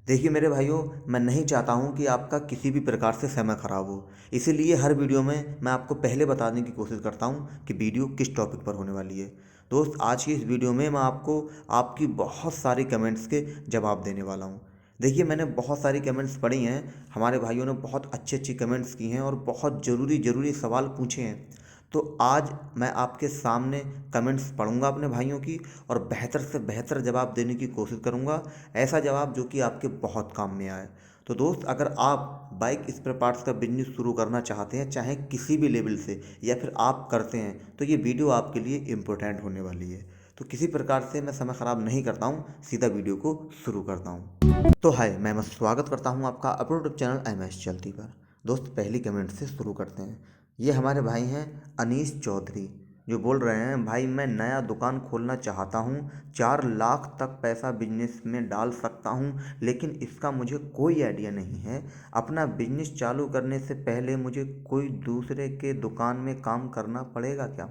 देखिए मेरे भाइयों, मैं नहीं चाहता हूँ कि आपका किसी भी प्रकार से समय ख़राब हो। इसीलिए हर वीडियो में मैं आपको पहले बताने की कोशिश करता हूँ कि वीडियो किस टॉपिक पर होने वाली है। दोस्त, आज की इस वीडियो में मैं आपको आपकी बहुत सारी कमेंट्स के जवाब देने वाला हूँ। देखिए, मैंने बहुत सारी कमेंट्स पढ़ी हैं। हमारे भाइयों ने बहुत अच्छी अच्छी कमेंट्स की हैं और बहुत ज़रूरी ज़रूरी सवाल पूछे हैं। तो आज मैं आपके सामने कमेंट्स पढ़ूंगा अपने भाइयों की और बेहतर से बेहतर जवाब देने की कोशिश करूंगा। ऐसा जवाब जो कि आपके बहुत काम में आए। तो दोस्त, अगर आप बाइक स्पेयर पार्ट्स का बिजनेस शुरू करना चाहते हैं, चाहे किसी भी लेवल से, या फिर आप करते हैं, तो ये वीडियो आपके लिए इम्पोर्टेंट होने वाली है। तो किसी प्रकार से मैं समय ख़राब नहीं करता हूँ, सीधा वीडियो को शुरू करता हूँ। तो हाय, मैं स्वागत करता हूँ आपका अपने यूट्यूब चैनल MS चलती पर। दोस्त, पहली कमेंट से शुरू करते हैं। ये हमारे भाई हैं अनीश चौधरी, जो बोल रहे हैं, भाई मैं नया दुकान खोलना चाहता हूँ, 4 लाख तक पैसा बिजनेस में डाल सकता हूँ, लेकिन इसका मुझे कोई आइडिया नहीं है। अपना बिजनेस चालू करने से पहले मुझे कोई दूसरे के दुकान में काम करना पड़ेगा क्या?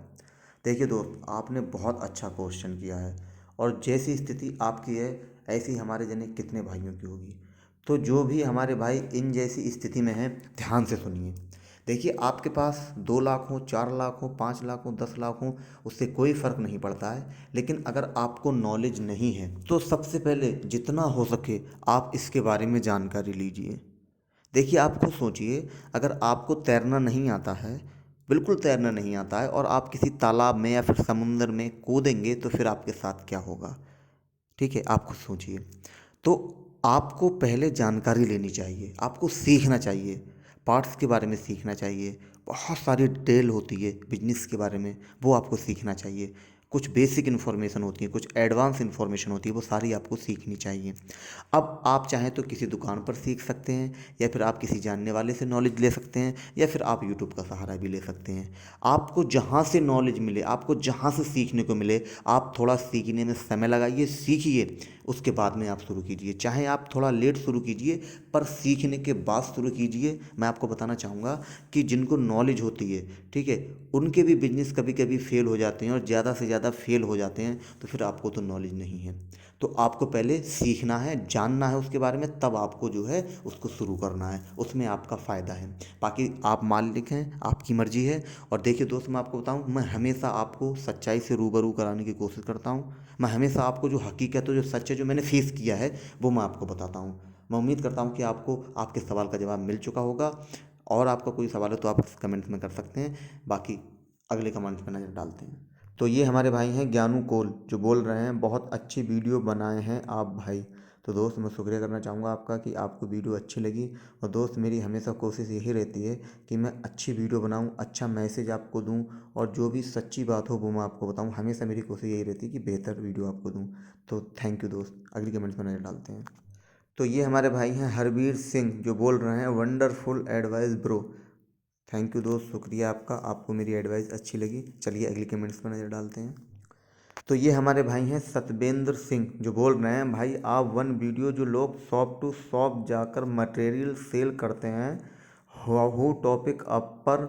देखिए दोस्त, आपने बहुत अच्छा क्वेश्चन किया है और जैसी स्थिति आपकी है, ऐसी हमारे जने कितने भाइयों की होगी। तो जो भी हमारे भाई इन जैसी स्थिति में हैं, ध्यान से सुनिए। देखिए, आपके पास 2 लाख हो, 4 लाख हो, 5 लाख हो, 10 लाख हो, उससे कोई फ़र्क नहीं पड़ता है। लेकिन अगर आपको नॉलेज नहीं है तो सबसे पहले जितना हो सके आप इसके बारे में जानकारी लीजिए। देखिए, आप खुद सोचिए, अगर आपको तैरना नहीं आता है, बिल्कुल तैरना नहीं आता है, और आप किसी तालाब में या फिर समुंदर में कूदेंगे तो फिर आपके साथ क्या होगा? ठीक है, आप खुद सोचिए। तो आपको पहले जानकारी लेनी चाहिए, आपको सीखना चाहिए, पार्ट्स के बारे में सीखना चाहिए। बहुत सारी डिटेल होती है बिजनेस के बारे में, वो आपको सीखना चाहिए। कुछ बेसिक इन्फॉर्मेशन होती है, कुछ एडवांस इन्फॉर्मेशन होती है, वो सारी आपको सीखनी चाहिए। अब आप चाहें तो किसी दुकान पर सीख सकते हैं, या फिर आप किसी जानने वाले से नॉलेज ले सकते हैं, या फिर आप यूट्यूब का सहारा भी ले सकते हैं। आपको जहाँ से नॉलेज मिले, आपको जहाँ से सीखने को मिले, आप थोड़ा सीखने में समय लगाइए, सीखिए, उसके बाद में आप शुरू कीजिए। चाहे आप थोड़ा लेट शुरू कीजिए, पर सीखने के बाद शुरू कीजिए। मैं आपको बताना चाहूँगा कि जिनको नॉलेज होती है, ठीक है, उनके भी बिजनेस कभी कभी फेल हो जाते हैं, और ज़्यादा से ज़्यादा फेल हो जाते हैं, तो फिर आपको तो नॉलेज नहीं है। तो आपको पहले सीखना है, जानना है उसके बारे में, तब आपको जो है उसको शुरू करना है, उसमें आपका फ़ायदा है। बाकी आप मालिक हैं, आपकी मर्ज़ी है। और देखिए दोस्त, मैं आपको बताऊं, मैं हमेशा आपको सच्चाई से रूबरू कराने की कोशिश करता हूं। मैं हमेशा आपको जो हकीकत है, जो सच है, जो मैंने फेस किया है, वो मैं आपको बताता हूं। मैं उम्मीद करता हूं कि आपको आपके सवाल का जवाब मिल चुका होगा। और आपका कोई सवाल है तो आप कमेंट्स में कर सकते हैं। बाकी अगले कमेंट्स पर नज़र डालते हैं। तो ये हमारे भाई हैं ज्ञानू कोल, जो बोल रहे हैं, बहुत अच्छी वीडियो बनाए हैं आप भाई। तो दोस्त, मैं शुक्रिया करना चाहूँगा आपका कि आपको वीडियो अच्छी लगी। और दोस्त, मेरी हमेशा कोशिश यही रहती है कि मैं अच्छी वीडियो बनाऊँ, अच्छा मैसेज आपको दूँ, और जो भी सच्ची बात हो वो मैं आपको बताऊँ। हमेशा मेरी कोशिश यही रहती है कि बेहतर वीडियो आपको दूँ। तो थैंक यू दोस्त, अगली कमेंट्स में नज़र डालते हैं। तो ये हमारे भाई हैं हरबीर सिंह, जो बोल रहे हैं, wonderful advice bro. Thank you दोस्त, शुक्रिया आपका, आपको मेरी एडवाइस अच्छी लगी। चलिए अगली कमेंट्स पर नज़र डालते हैं। तो ये हमारे भाई हैं सतबेंद्र सिंह, जो बोल रहे हैं, भाई आप वन वीडियो, जो लोग शॉप टू शॉप जाकर मटेरियल सेल करते हैं, हु टॉपिक अप पर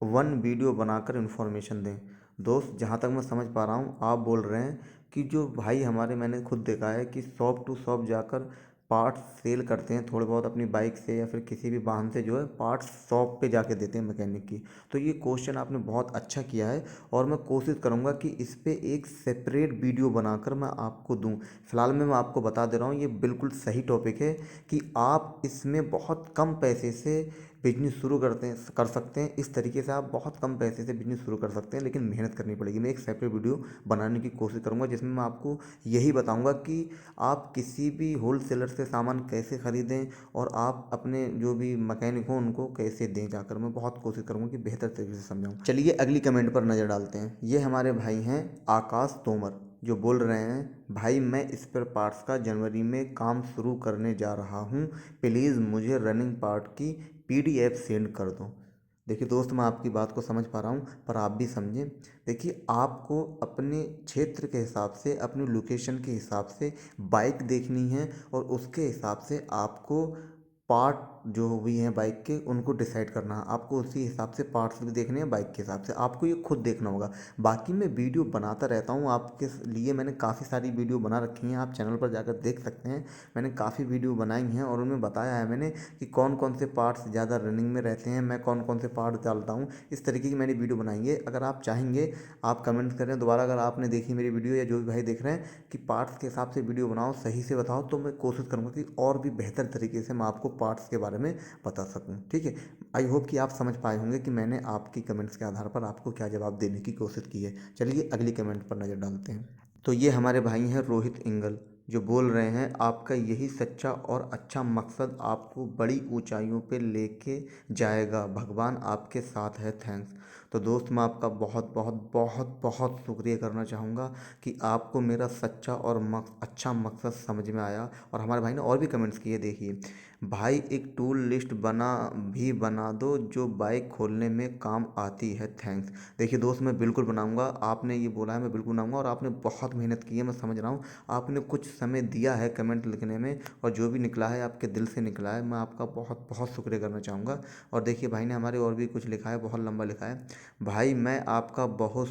वन वीडियो बनाकर इन्फॉर्मेशन दें। दोस्त, जहाँ तक मैं समझ पा रहा हूँ, आप बोल रहे हैं कि जो भाई हमारे, मैंने खुद देखा है कि शॉप टू शॉप जाकर पार्ट्स सेल करते हैं, थोड़े बहुत अपनी बाइक से या फिर किसी भी वाहन से, जो है पार्ट्स शॉप पे जाके देते हैं मैकेनिक की। तो ये क्वेश्चन आपने बहुत अच्छा किया है, और मैं कोशिश करूँगा कि इस पे एक सेपरेट वीडियो बनाकर मैं आपको दूँ। फिलहाल में मैं आपको बता दे रहा हूँ, ये बिल्कुल सही टॉपिक है कि आप इसमें बहुत कम पैसे से बिजनेस शुरू कर सकते हैं। इस तरीके से आप बहुत कम पैसे से बिजनेस शुरू कर सकते हैं, लेकिन मेहनत करनी पड़ेगी। मैं एक सेपरेट वीडियो बनाने की कोशिश करूँगा, जिसमें मैं आपको यही बताऊँगा कि आप किसी भी होल सेलर से सामान कैसे ख़रीदें, और आप अपने जो भी मैकेनिक हों उनको कैसे दें जाकर। मैं बहुत कोशिश करूँगा कि बेहतर तरीके से समझाऊँ। चलिए अगली कमेंट पर नज़र डालते हैं। ये हमारे भाई हैं आकाश तोमर, जो बोल रहे हैं, भाई मैं स्पेयर पार्ट्स का जनवरी में काम शुरू करने जा रहा हूँ, प्लीज़ मुझे रनिंग पार्ट की PDF सेंड कर दो। देखिए दोस्त, मैं आपकी बात को समझ पा रहा हूँ, पर आप भी समझें। देखिए, आपको अपने क्षेत्र के हिसाब से, अपनी लोकेशन के हिसाब से बाइक देखनी है, और उसके हिसाब से आपको पार्ट जो भी हैं बाइक के उनको डिसाइड करना है आपको, उसी हिसाब से पार्ट्स भी देखने हैं बाइक के हिसाब से, आपको ये खुद देखना होगा। बाकी मैं वीडियो बनाता रहता हूँ आपके लिए, मैंने काफ़ी सारी वीडियो बना रखी हैं, आप चैनल पर जाकर देख सकते हैं। मैंने काफ़ी वीडियो बनाई हैं और उनमें बताया है मैंने कि कौन कौन से पार्ट्स ज़्यादा रनिंग में रहते हैं, मैं कौन कौन से पार्ट डालता हूँ। इस तरीके की मैंने वीडियो बनाई है। अगर आप चाहेंगे आप कमेंट करें दोबारा, अगर आपने देखी मेरी वीडियो या जो भी भाई देख रहे हैं कि पार्ट्स के हिसाब से वीडियो बनाओ, सही से बताओ, तो मैं कोशिश करूँगा कि और भी बेहतर तरीके से मैं आपको पार्ट्स के बारे में बता सकूँ। ठीक है, आई होप कि आप समझ पाए होंगे कि मैंने आपकी कमेंट्स के आधार पर आपको क्या जवाब देने की कोशिश की है। चलिए अगली कमेंट पर नज़र डालते हैं। तो ये हमारे भाई हैं रोहित इंगल, जो बोल रहे हैं आपका यही सच्चा और अच्छा मकसद आपको बड़ी ऊंचाइयों पे लेके जाएगा, भगवान आपके साथ है, थैंक्स। तो दोस्त मैं आपका बहुत बहुत बहुत बहुत शुक्रिया करना चाहूँगा कि आपको मेरा सच्चा और अच्छा मकसद समझ में आया। और हमारे भाई ने और भी कमेंट्स किए, देखिए भाई एक टूल लिस्ट बना दो जो बाइक खोलने में काम आती है, थैंक्स। देखिए दोस्त मैं बिल्कुल बनाऊंगा, आपने ये बोला है मैं बिल्कुल बनाऊंगा, और आपने बहुत मेहनत की है, मैं समझ रहा हूँ। आपने कुछ समय दिया है कमेंट लिखने में, और जो भी निकला है आपके दिल से निकला है, मैं आपका बहुत बहुत शुक्रिया करना चाहूँगा। और देखिए भाई ने हमारे और भी कुछ लिखा है, बहुत लंबा लिखा है। भाई मैं आपका बहुत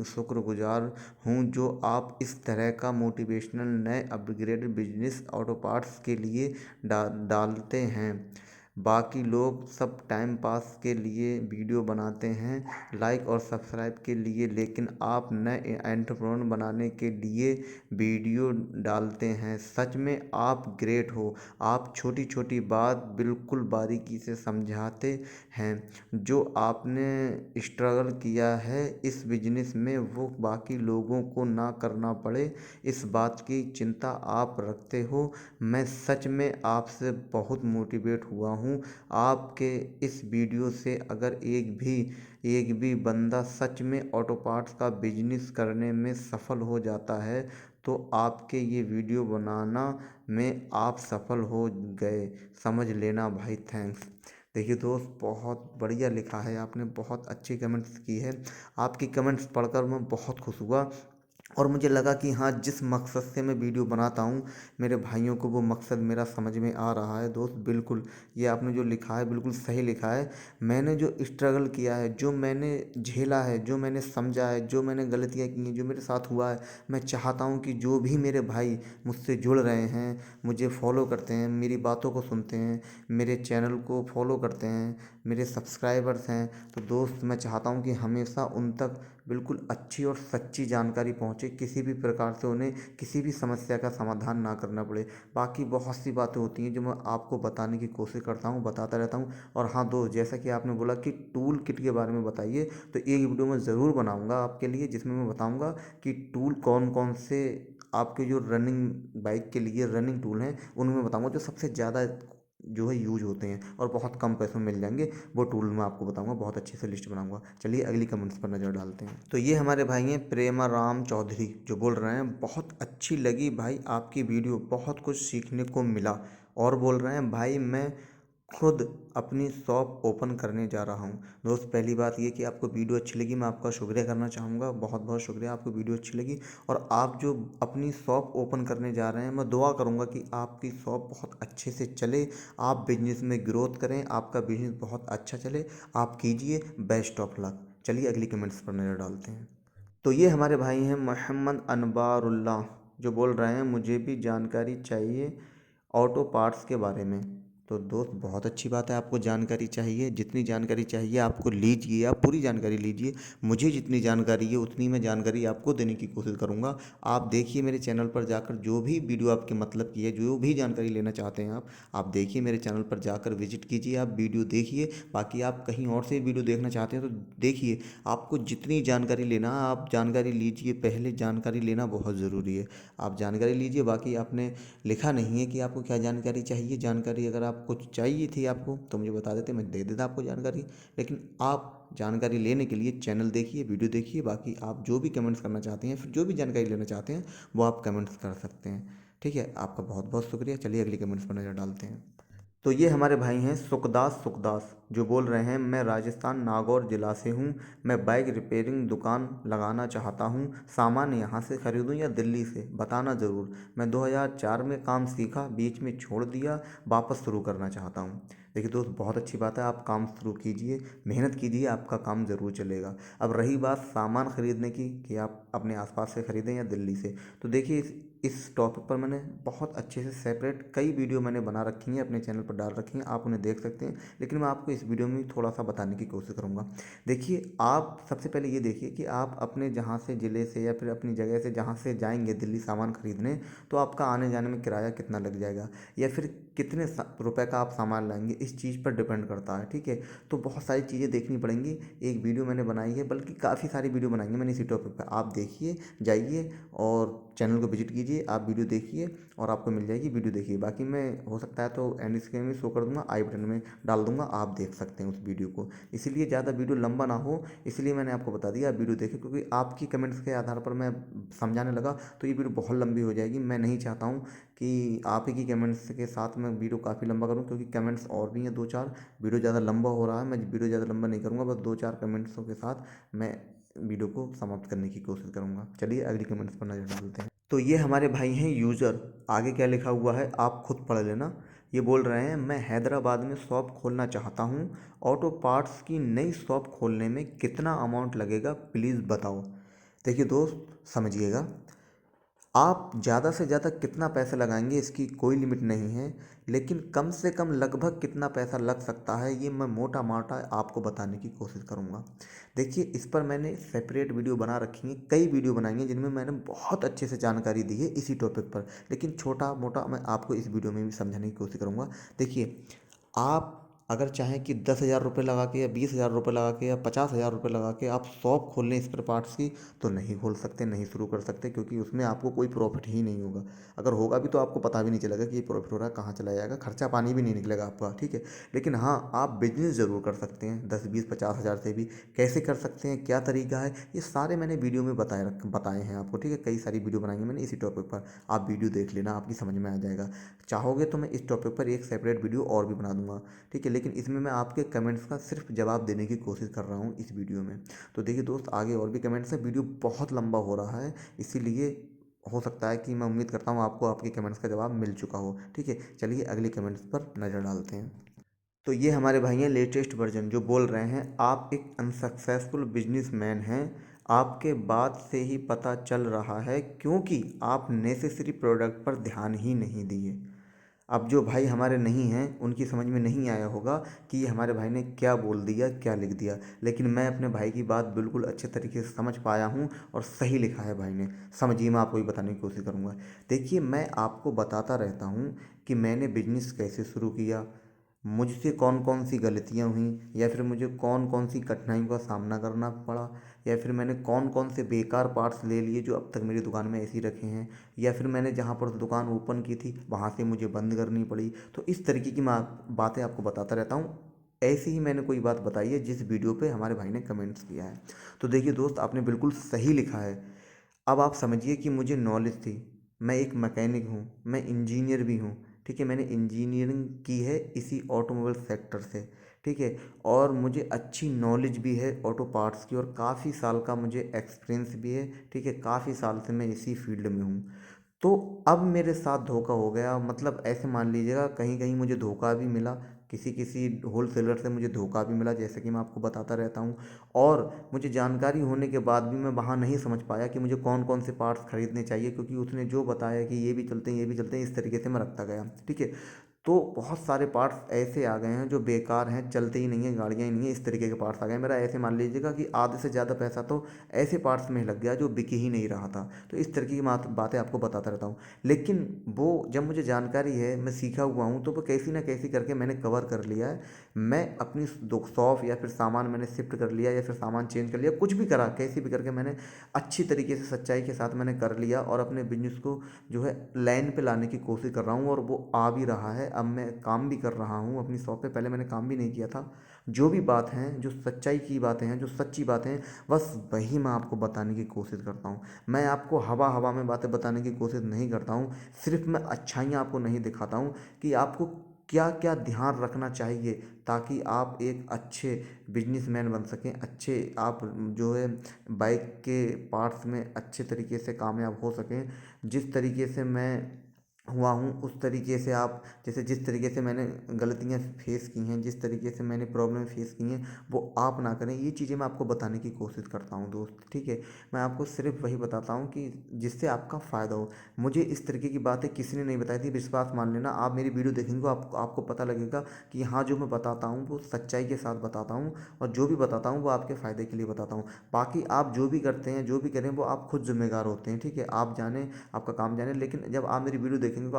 शुक्रगुजार हूँ जो आप इस तरह का मोटिवेशनल नए अपग्रेडेड बिजनेस ऑटो पार्ट्स के लिए डालते हैं। बाकी लोग सब टाइम पास के लिए वीडियो बनाते हैं, लाइक और सब्सक्राइब के लिए, लेकिन आप नए एंटरप्रेन्योर बनाने के लिए वीडियो डालते हैं। सच में आप ग्रेट हो, आप छोटी छोटी बात बिल्कुल बारीकी से समझाते हैं। जो आपने स्ट्रगल किया है इस बिजनेस में वो बाकी लोगों को ना करना पड़े, इस बात की चिंता आप रखते हो। मैं सच में आपसे बहुत मोटिवेट हुआ हूँ। आपके इस वीडियो से अगर एक भी बंदा सच में ऑटो पार्ट्स का बिजनेस करने में सफल हो जाता है तो आपके ये वीडियो बनाना में आप सफल हो गए, समझ लेना भाई, थैंक्स। देखिए दोस्त बहुत बढ़िया लिखा है आपने, बहुत अच्छी कमेंट्स की है। आपकी कमेंट्स पढ़कर मैं बहुत खुश हुआ और मुझे लगा कि हाँ जिस मकसद से मैं वीडियो बनाता हूँ मेरे भाइयों को वो मकसद मेरा समझ में आ रहा है। दोस्त बिल्कुल ये आपने जो लिखा है बिल्कुल सही लिखा है। मैंने जो स्ट्रगल किया है, जो मैंने झेला है, जो मैंने समझा है, जो मैंने गलतियाँ की हैं, जो मेरे साथ हुआ है, मैं चाहता हूँ कि जो भी मेरे भाई मुझसे जुड़ रहे हैं, मुझे फॉलो करते हैं, मेरी बातों को सुनते हैं, मेरे चैनल को फॉलो करते हैं, मेरे सब्सक्राइबर्स हैं, तो दोस्त मैं चाहता हूँ कि हमेशा उन तक बिल्कुल अच्छी और सच्ची जानकारी पहुँचे, किसी भी प्रकार से उन्हें किसी भी समस्या का समाधान ना करना पड़े। बाकी बहुत सी बातें होती हैं जो मैं आपको बताने की कोशिश करता हूँ, बताता रहता हूँ। और हाँ दोस्त, जैसा कि आपने बोला कि टूल किट के बारे में बताइए, तो एक वीडियो मैं ज़रूर बनाऊँगा आपके लिए जिसमें मैं बताऊँगा कि टूल कौन कौन से आपके जो रनिंग बाइक के लिए रनिंग टूल हैं उनमें बताऊँगा, जो सबसे ज़्यादा जो है यूज होते हैं और बहुत कम पैसों में मिल जाएंगे, वो टूल मैं आपको बताऊंगा, बहुत अच्छे से लिस्ट बनाऊंगा। चलिए अगली कमेंट्स पर नज़र डालते हैं। तो ये हमारे भाई हैं प्रेमा राम चौधरी, जो बोल रहे हैं बहुत अच्छी लगी भाई आपकी वीडियो, बहुत कुछ सीखने को मिला। और बोल रहे हैं भाई मैं खुद अपनी शॉप ओपन करने जा रहा हूँ। दोस्त पहली बात ये कि आपको वीडियो अच्छी लगी, मैं आपका शुक्रिया करना चाहूँगा, बहुत बहुत शुक्रिया, आपको वीडियो अच्छी लगी। और आप जो अपनी शॉप ओपन करने जा रहे हैं, मैं दुआ करूँगा कि आपकी शॉप बहुत अच्छे से चले, आप बिजनेस में ग्रोथ करें, आपका बिजनेस बहुत अच्छा चले, आप कीजिए, बेस्ट ऑफ लक। चलिए अगली कमेंट्स पर नज़र डालते हैं। तो ये हमारे भाई हैं मोहम्मद अनबारुल्लाह, जो बोल रहे हैं मुझे भी जानकारी चाहिए ऑटो पार्ट्स के बारे में। तो दोस्त बहुत अच्छी बात है, आपको जानकारी चाहिए, जितनी जानकारी चाहिए आपको लीजिए, आप पूरी जानकारी लीजिए। मुझे जितनी जानकारी है उतनी मैं जानकारी आपको देने की कोशिश करूँगा। आप देखिए मेरे चैनल पर जाकर, जो भी वीडियो आपके मतलब की है, जो भी जानकारी लेना चाहते हैं आप देखिए मेरे चैनल पर जाकर विजिट कीजिए, आप वीडियो देखिए। बाकी आप कहीं और से वीडियो देखना चाहते हैं तो देखिए, आपको जितनी जानकारी लेना आप जानकारी लीजिए, पहले जानकारी लेना बहुत ज़रूरी है। आप जानकारी लीजिए, बाकी आपने लिखा नहीं है कि आपको क्या जानकारी चाहिए। जानकारी अगर आपको चाहिए थी आपको तो मुझे बता देते, मैं दे देता आपको जानकारी। लेकिन आप जानकारी लेने के लिए चैनल देखिए, वीडियो देखिए, बाकी आप जो भी कमेंट्स करना चाहते हैं, फिर जो भी जानकारी लेना चाहते हैं वो आप कमेंट्स कर सकते हैं। ठीक है, आपका बहुत बहुत शुक्रिया। चलिए अगली कमेंट्स पर नज़र डालते हैं। तो ये हमारे भाई हैं सुखदास जो बोल रहे हैं, मैं राजस्थान नागौर ज़िला से हूँ। मैं बाइक रिपेयरिंग दुकान लगाना चाहता हूँ। सामान यहाँ से ख़रीदूँ या दिल्ली से, बताना ज़रूर। मैं 2004 में काम सीखा, बीच में छोड़ दिया, वापस शुरू करना चाहता हूँ। देखिए दोस्त, बहुत अच्छी बात है, आप काम शुरू कीजिए, मेहनत कीजिए, आपका काम ज़रूर चलेगा। अब रही बात सामान ख़रीदने की कि आप अपने आसपास से ख़रीदें या दिल्ली से, तो देखिए इस टॉपिक पर मैंने बहुत अच्छे से सेपरेट कई वीडियो मैंने बना रखी हैं, अपने चैनल पर डाल रखी हैं, आप उन्हें देख सकते हैं। लेकिन मैं आपको इस वीडियो में थोड़ा सा बताने की कोशिश करूँगा। देखिए, आप सबसे पहले ये देखिए कि आप अपने जहाँ से ज़िले से या फिर अपनी जगह से जहाँ से जाएंगे दिल्ली सामान खरीदने, तो आपका आने जाने में किराया कितना लग जाएगा, या फिर कितने रुपए का आप सामान लाएंगे, इस चीज़ पर डिपेंड करता है। ठीक है, तो बहुत सारी चीज़ें देखनी पड़ेंगी। एक वीडियो मैंने बनाई है, बल्कि काफ़ी सारी वीडियो बनाई है मैंने इसी टॉपिक पर, आप देखिए, जाइए और चैनल को विजिट कीजिए, आप वीडियो देखिए और आपको मिल जाएगी, वीडियो देखिए। बाकी मैं हो सकता है तो एंड स्क्रीन में शो कर दूंगा, आई बटन में डाल दूंगा, आप देख सकते हैं उस वीडियो को। इसीलिए ज़्यादा वीडियो लंबा ना हो, इसलिए मैंने आपको बता दिया, आप वीडियो देखें, क्योंकि आपकी कमेंट्स के आधार पर मैं समझाने लगा तो ये वीडियो बहुत लंबी हो जाएगी। मैं नहीं चाहता हूँ कि आप ही की कमेंट्स के साथ मैं वीडियो काफ़ी लंबा करूँ, क्योंकि कमेंट्स और भी हैं 2-4, वीडियो ज़्यादा लंबा हो रहा है, मैं वीडियो ज़्यादा लंबा नहीं करूँगा, बस 2-4 कमेंट्सों के साथ मैं वीडियो को समाप्त करने की कोशिश करूँगा। चलिए अगली कमेंट्स पर नज़र डालते हैं। तो ये हमारे भाई हैं यूज़र, आगे क्या लिखा हुआ है आप खुद पढ़ लेना। ये बोल रहे हैं, मैं हैदराबाद में शॉप खोलना चाहता हूँ, ऑटो पार्ट्स की नई शॉप खोलने में कितना अमाउंट लगेगा प्लीज़ बताओ। देखिए दोस्त, समझिएगा, आप ज़्यादा से ज़्यादा कितना पैसा लगाएंगे इसकी कोई लिमिट नहीं है, लेकिन कम से कम लगभग कितना पैसा लग सकता है ये मैं मोटा मोटा आपको बताने की कोशिश करूँगा। देखिए, इस पर मैंने सेपरेट वीडियो बना रखी है, कई वीडियो बनाई हैं जिनमें मैंने बहुत अच्छे से जानकारी दी है इसी टॉपिक पर, लेकिन छोटा मोटा मैं आपको इस वीडियो में भी समझाने की कोशिश करूँगा। देखिए, आप अगर चाहें कि 10,000 रुपये लगा के या 20,000 रुपये लगा के या 50,000 रुपये लगा के आप शॉप खोल लें स्पेयर पार्ट्स की, तो नहीं खोल सकते, नहीं शुरू कर सकते, क्योंकि उसमें आपको कोई प्रॉफिट ही नहीं होगा। अगर होगा भी तो आपको पता भी नहीं चलेगा कि ये प्रॉफिट हो रहा है, कहाँ चला जाएगा, खर्चा पानी भी नहीं निकलेगा आपका। ठीक है, लेकिन हाँ, आप बिजनेस ज़रूर कर सकते हैं 10, 20, 50 हज़ार से भी। कैसे कर सकते हैं, क्या तरीका है, ये सारे मैंने वीडियो में बताए हैं आपको। ठीक है, कई सारी वीडियो बनाई है मैंने इसी टॉपिक पर, आप वीडियो देख लेना, आपकी समझ में आ जाएगा। चाहोगे तो मैं इस टॉपिक पर एक सेपरेट वीडियो और भी बना दूंगा। ठीक है, लेकिन इसमें मैं आपके कमेंट्स का सिर्फ जवाब देने की कोशिश कर रहा हूँ इस वीडियो में। तो देखिए दोस्त, आगे और भी कमेंट्स हैं, वीडियो बहुत लंबा हो रहा है, इसीलिए हो सकता है कि मैं उम्मीद करता हूँ आपको आपके कमेंट्स का जवाब मिल चुका हो। ठीक है, चलिए अगले कमेंट्स पर नज़र डालते हैं। तो ये हमारे भाई हैं लेटेस्ट वर्जन, जो बोल रहे हैं, आप एक अनसक्सेसफुल बिजनेसमैन हैं, आपके बात से ही पता चल रहा है, क्योंकि आप नेसेसरी प्रोडक्ट पर ध्यान ही नहीं दिए। अब जो भाई हमारे नहीं हैं उनकी समझ में नहीं आया होगा कि ये हमारे भाई ने क्या बोल दिया, क्या लिख दिया, लेकिन मैं अपने भाई की बात बिल्कुल अच्छे तरीके से समझ पाया हूँ और सही लिखा है भाई ने। समझिए, मैं आपको भी बताने की कोशिश करूँगा। देखिए, मैं आपको बताता रहता हूँ कि मैंने बिजनेस कैसे शुरू किया, मुझसे कौन कौन सी गलतियाँ हुई, या फिर मुझे कौन कौन सी कठिनाइयों का सामना करना पड़ा, या फिर मैंने कौन कौन से बेकार पार्ट्स ले लिए जो अब तक मेरी दुकान में ऐसे ही रखे हैं, या फिर मैंने जहाँ पर दुकान ओपन की थी वहाँ से मुझे बंद करनी पड़ी। तो इस तरीके की मैं बातें आपको बताता रहता हूँ। ऐसी ही मैंने कोई बात बताई है जिस वीडियो पे हमारे भाई ने कमेंट्स किया है। तो देखिए दोस्त, आपने बिल्कुल सही लिखा है। अब आप समझिए कि मुझे नॉलेज थी, मैं एक मैकेनिक हूँ, मैं इंजीनियर भी हूँ। ठीक है, मैंने इंजीनियरिंग की है इसी ऑटोमोबाइल सेक्टर से। ठीक है, और मुझे अच्छी नॉलेज भी है ऑटो पार्ट्स की, और काफ़ी साल का मुझे एक्सपीरियंस भी है। ठीक है, काफ़ी साल से मैं इसी फील्ड में हूँ। तो अब मेरे साथ धोखा हो गया, मतलब ऐसे मान लीजिएगा, कहीं कहीं मुझे धोखा भी मिला, किसी किसी होलसेलर से मुझे धोखा भी मिला, जैसे कि मैं आपको बताता रहता हूँ। और मुझे जानकारी होने के बाद भी मैं वहाँ नहीं समझ पाया कि मुझे कौन कौन से पार्ट्स खरीदने चाहिए, क्योंकि उसने जो बताया कि ये भी चलते हैं, ये भी चलते हैं, इस तरीके से मैं रखता गया। ठीक है, तो बहुत सारे पार्ट्स ऐसे आ गए हैं जो बेकार हैं, चलते ही नहीं है, गाड़ियाँ ही नहीं है, इस तरीके के पार्ट्स आ गए। मेरा ऐसे मान लीजिएगा कि आधे से ज़्यादा पैसा तो ऐसे पार्ट्स में ही लग गया जो बिक ही नहीं रहा था। तो इस तरीके की बातें आपको बताता रहता हूँ। लेकिन वो जब मुझे जानकारी है, मैं सीखा हुआ हूँ, तो वो कैसी ना कैसी करके मैंने कवर कर लिया है। मैं अपनी शॉप या फिर सामान मैंने शिफ्ट कर लिया, या फिर सामान चेंज कर लिया, कुछ भी करा, कैसे भी करके मैंने अच्छी तरीके से सच्चाई के साथ मैंने कर लिया, और अपने बिजनेस को जो है लाइन पे लाने की कोशिश कर रहा हूँ, और वो आ भी रहा है। अब मैं काम भी कर रहा हूँ अपनी शॉप पे, पहले मैंने काम भी नहीं किया था। जो भी बात हैं, जो सच्चाई की बातें हैं, जो सच्ची बातें हैं, बस वही मैं आपको बताने की कोशिश करता हूँ। मैं आपको हवा हवा में बातें बताने की कोशिश नहीं करता हूँ, सिर्फ मैं अच्छाइयाँ आपको नहीं दिखाता हूँ कि आपको क्या क्या ध्यान रखना चाहिए ताकि आप एक अच्छे बिजनेसमैन बन सकें, अच्छे आप जो है बाइक के पार्ट्स में अच्छे तरीके से कामयाब हो सकें। जिस तरीके से मैं हुआ हूँ उस तरीके से आप, जैसे जिस तरीके से मैंने गलतियाँ फेस की हैं, जिस तरीके से मैंने प्रॉब्लम फेस की हैं, वो आप ना करें। ये चीज़ें मैं आपको बताने की कोशिश करता हूँ दोस्त, ठीक है। मैं आपको सिर्फ वही बताता हूँ कि जिससे आपका फ़ायदा हो। मुझे इस तरीके की बातें किसी ने नहीं बताई थी, विश्वास मान लेना। आप मेरी वीडियो देखेंगे आपको पता लगेगा कि हाँ, जो मैं बताता हूँ वो सच्चाई के साथ बताता हूँ, और जो भी बताता हूँ वो आपके फ़ायदे के लिए बताता हूँ। बाकी आप जो भी करते हैं, जो भी करें, वो आप खुद जिम्मेदार होते हैं, ठीक है। आप जाने, आपका काम जाने, लेकिन जब आप मेरी वीडियो देखेंगे तो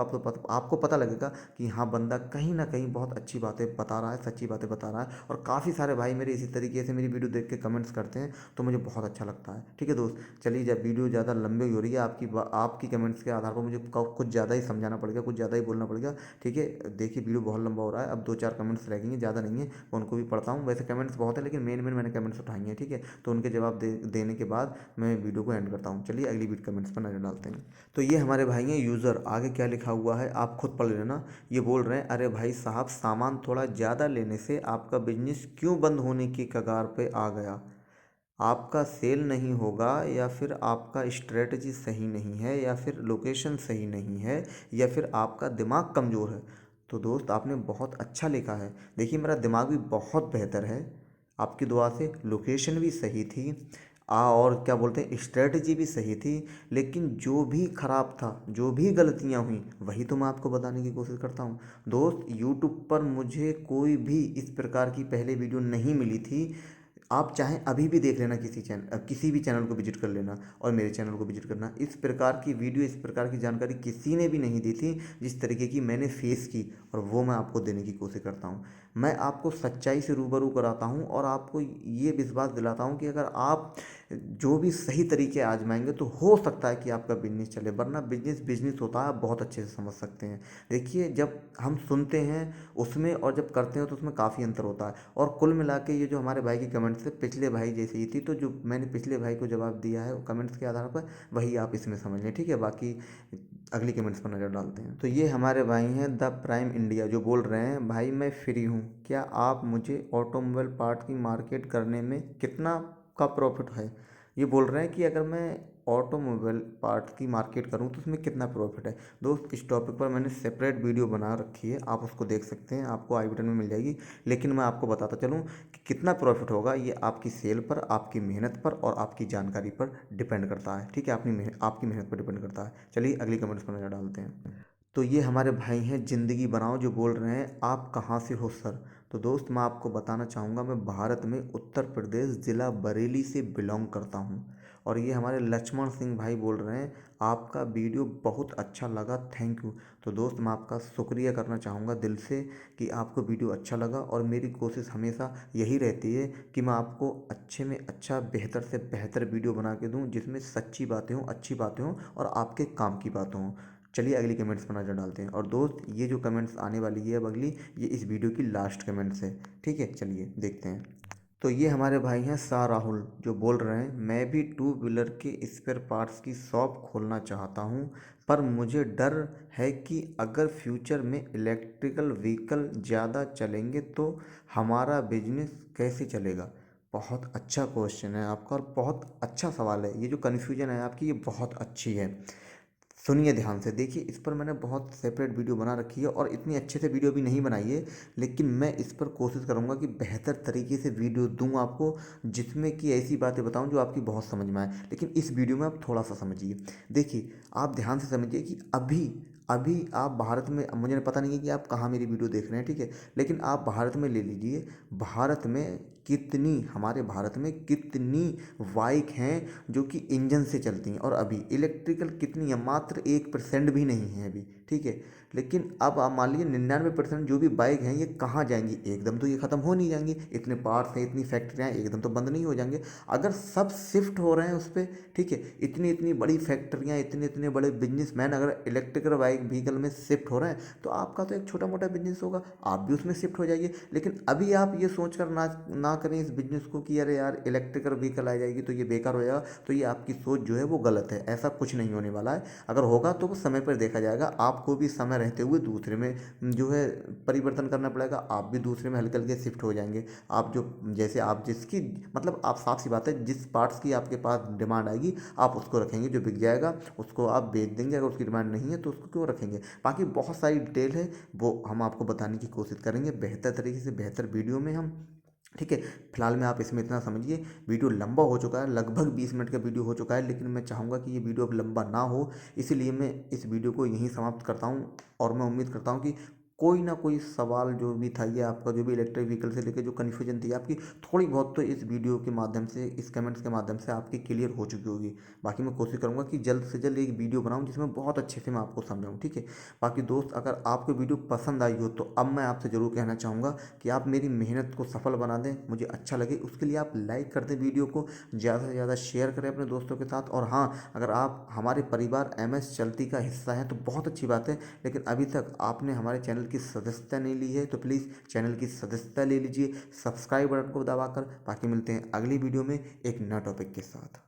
आपको पता लगेगा कि हाँ, बंदा कहीं ना कहीं बहुत अच्छी बातें बता रहा है, सच्ची बातें बता रहा है। और काफ़ी सारे भाई मेरे इसी तरीके से मेरी वीडियो देख के कमेंट्स करते हैं, तो मुझे बहुत अच्छा लगता है, ठीक है दोस्त। चलिए, जब वीडियो ज़्यादा लंबी हो रही है, आपकी कमेंट्स के आधार पर मुझे कुछ ज़्यादा ही समझाना पड़ेगा, कुछ ज़्यादा ही बोलना पड़ेगा, ठीक है। देखिए, वीडियो बहुत लंबा हो रहा है, अब 2-4 कमेंट्स रह गई हैं, ज़्यादा नहीं है, मैं उनको भी पढ़ता हूँ। वैसे कमेंट्स बहुत है, लेकिन मेन मेन मैंने कमेंट्स उठाई हैं, ठीक है। तो उनके जवाब देने के बाद मैं वीडियो को एंड करता हूँ। चलिए, अगली वीडियो कमेंट्स पर नजर डालते हैं। तो ये हमारे भाई हैं यूज़र, आगे क्या लिखा हुआ है आप खुद पढ़ लेना। ये बोल रहे हैं, अरे भाई साहब, सामान थोड़ा ज़्यादा लेने से आपका बिजनेस क्यों बंद होने की कगार पे आ गया? आपका सेल नहीं होगा, या फिर आपका स्ट्रेटजी सही नहीं है, या फिर लोकेशन सही नहीं है, या फिर आपका दिमाग कमज़ोर है? तो दोस्त, आपने बहुत अच्छा लिखा है। देखिए, मेरा दिमाग भी बहुत बेहतर है, आपकी दुआ से। लोकेशन भी सही थी, और क्या बोलते हैं, स्ट्रेटजी भी सही थी। लेकिन जो भी ख़राब था, जो भी गलतियाँ हुई, वही तो मैं आपको बताने की कोशिश करता हूँ दोस्त। यूट्यूब पर मुझे कोई भी इस प्रकार की पहले वीडियो नहीं मिली थी। आप चाहें अभी भी देख लेना, किसी भी चैनल को विजिट कर लेना, और मेरे चैनल को विजिट करना। इस प्रकार की वीडियो, इस प्रकार की जानकारी किसी ने भी नहीं दी थी जिस तरीके की मैंने फेस की, और वो मैं आपको देने की कोशिश करता हूँ। मैं आपको सच्चाई से रूबरू कराता हूँ, और आपको ये विश्वास दिलाता हूँ कि अगर आप जो भी सही तरीके आजमाएंगे तो हो सकता है कि आपका बिजनेस चले, वरना बिजनेस बिजनेस होता है, आप बहुत अच्छे से समझ सकते हैं। देखिए, जब हम सुनते हैं उसमें और जब करते हैं तो उसमें काफ़ी अंतर होता है। और कुल मिला के ये जो हमारे भाई की कमेंट्स है, पिछले भाई जैसी ही थी, तो जो मैंने पिछले भाई को जवाब दिया है कमेंट्स के आधार पर, वही आप इसमें समझ लें, ठीक है। बाकी अगली कमेंट्स पर नज़र डालते हैं। तो ये हमारे भाई हैं द प्राइम इंडिया, जो बोल रहे हैं, भाई मैं फ्री हूँ, क्या आप मुझे ऑटोमोबाइल पार्ट की मार्केट करने में कितना का प्रॉफिट है? ये बोल रहे हैं कि अगर मैं ऑटोमोबाइल पार्ट की मार्केट करूं तो उसमें कितना प्रॉफिट है। दोस्त, इस टॉपिक पर मैंने सेपरेट वीडियो बना रखी है, आप उसको देख सकते हैं, आपको आई बटन में मिल जाएगी। लेकिन मैं आपको बताता चलूं कि कितना प्रॉफिट होगा, ये आपकी सेल पर, आपकी मेहनत पर और आपकी जानकारी पर डिपेंड करता है, ठीक है। आपकी मेहनत पर डिपेंड करता है। चलिए, अगली कमेंट्स पर नज़र डालते हैं। तो ये हमारे भाई हैं ज़िंदगी बनाओ, जो बोल रहे हैं, आप कहाँ से हो सर? तो दोस्त, मैं आपको बताना चाहूँगा, मैं भारत में उत्तर प्रदेश ज़िला बरेली से बिलोंग करता हूँ। और ये हमारे लक्ष्मण सिंह भाई बोल रहे हैं, आपका वीडियो बहुत अच्छा लगा, थैंक यू। तो दोस्त, मैं आपका शुक्रिया करना चाहूँगा दिल से कि आपको वीडियो अच्छा लगा, और मेरी कोशिश हमेशा यही रहती है कि मैं आपको अच्छे में अच्छा, बेहतर से बेहतर वीडियो बना के दूँ, जिसमें सच्ची बातें हों, अच्छी बातें हों, और आपके काम की बातें हों। चलिए, अगली कमेंट्स पर नज़र डालते हैं। और दोस्त, ये जो कमेंट्स आने वाली है अब अगली, ये इस वीडियो की लास्ट कमेंट्स है, ठीक है। चलिए देखते हैं। तो ये हमारे भाई हैं शाह राहुल, जो बोल रहे हैं, मैं भी टू व्हीलर के स्पेयर पार्ट्स की शॉप खोलना चाहता हूँ, पर मुझे डर है कि अगर फ्यूचर में इलेक्ट्रिकल व्हीकल ज़्यादा चलेंगे तो हमारा बिजनेस कैसे चलेगा? बहुत अच्छा क्वेश्चन है आपका, और बहुत अच्छा सवाल है। ये जो कन्फ्यूजन है आपकी, ये बहुत अच्छी है। सुनिए ध्यान से, देखिए, इस पर मैंने बहुत सेपरेट वीडियो बना रखी है, और इतनी अच्छे से वीडियो भी नहीं बनाई है। लेकिन मैं इस पर कोशिश करूंगा कि बेहतर तरीके से वीडियो दूं आपको, जिसमें कि ऐसी बातें बताऊं जो आपकी बहुत समझ में आए। लेकिन इस वीडियो में आप थोड़ा सा समझिए। देखिए, आप ध्यान से समझिए कि अभी अभी आप भारत में, मुझे पता नहीं है कि आप कहाँ मेरी वीडियो देख रहे हैं, ठीक है। लेकिन आप भारत में ले लीजिए, भारत में हमारे भारत में कितनी बाइक हैं जो कि इंजन से चलती हैं, और अभी इलेक्ट्रिकल कितनी है, मात्र 1% भी नहीं है अभी, ठीक है। लेकिन अब आप मान लीजिए 99% जो भी बाइक हैं, ये कहाँ जाएंगी? एकदम तो ये ख़त्म हो नहीं जाएंगी। इतने पार्ट्स हैं, इतनी फैक्ट्रियाँ हैं, एकदम तो बंद नहीं हो जाएंगे। अगर सब शिफ्ट हो रहे हैं उस पर, ठीक है, इतनी इतनी बड़ी फैक्ट्रियाँ, इतने इतने बड़े बिजनेसमैन अगर इलेक्ट्रिकल बाइक व्हीकल में शिफ्ट हो रहे हैं, तो आपका तो एक छोटा मोटा बिजनेस होगा, आप भी उसमें शिफ्ट हो जाइए। लेकिन अभी आप ये सोच कर ना करें इस बिजनेस को कि अरे यार, इलेक्ट्रिकल व्हीकल आ जाएगी तो ये बेकार हो जाएगा। तो ये आपकी सोच जो है वो गलत है, ऐसा कुछ नहीं होने वाला है। अगर होगा तो वो समय पर देखा जाएगा। आपको भी समय रहते हुए दूसरे में जो है परिवर्तन करना पड़ेगा। आप भी दूसरे में हल्के हल्के शिफ्ट हो जाएंगे। आप जो जैसे आप जिसकी मतलब आप साफ सी बात है, जिस पार्ट्स की आपके पास डिमांड आएगी आप उसको रखेंगे, जो बिक जाएगा उसको आप बेच देंगे। अगर उसकी डिमांड नहीं है तो उसको क्यों रखेंगे। बाकी बहुत सारी डिटेल है, वो हम आपको बताने की कोशिश करेंगे बेहतर तरीके से, बेहतर वीडियो में हम। ठीक है, फिलहाल में आप इसमें इतना समझिए, वीडियो लंबा हो चुका है, लगभग 20 मिनट का वीडियो हो चुका है, लेकिन मैं चाहूँगा कि ये वीडियो अब लंबा ना हो, इसीलिए मैं इस वीडियो को यहीं समाप्त करता हूँ। और मैं उम्मीद करता हूँ कि कोई ना कोई सवाल जो भी था, ये आपका जो भी इलेक्ट्रिक व्हीकल से लेकर जो कन्फ्यूजन थी आपकी, थोड़ी बहुत तो इस वीडियो के माध्यम से, इस कमेंट्स के माध्यम से आपकी क्लियर हो चुकी होगी। बाकी मैं कोशिश करूँगा कि जल्द से जल्द एक वीडियो बनाऊँ जिसमें बहुत अच्छे से मैं आपको समझाऊँ। ठीक है, बाकी दोस्त, अगर आपको वीडियो पसंद आई हो तो अब मैं आपसे ज़रूर कहना चाहूँगा कि आप मेरी मेहनत को सफल बना दें, मुझे अच्छा लगे उसके लिए आप लाइक कर दें, वीडियो को ज़्यादा से ज़्यादा शेयर करें अपने दोस्तों के साथ। और हाँ, अगर आप हमारे परिवार MS चलती का हिस्सा हैं तो बहुत अच्छी बात है, लेकिन अभी तक आपने हमारे चैनल की सदस्यता नहीं ली है तो प्लीज़ चैनल की सदस्यता ले लीजिए, सब्सक्राइब बटन को दबाकर। बाकी मिलते हैं अगली वीडियो में एक नए टॉपिक के साथ।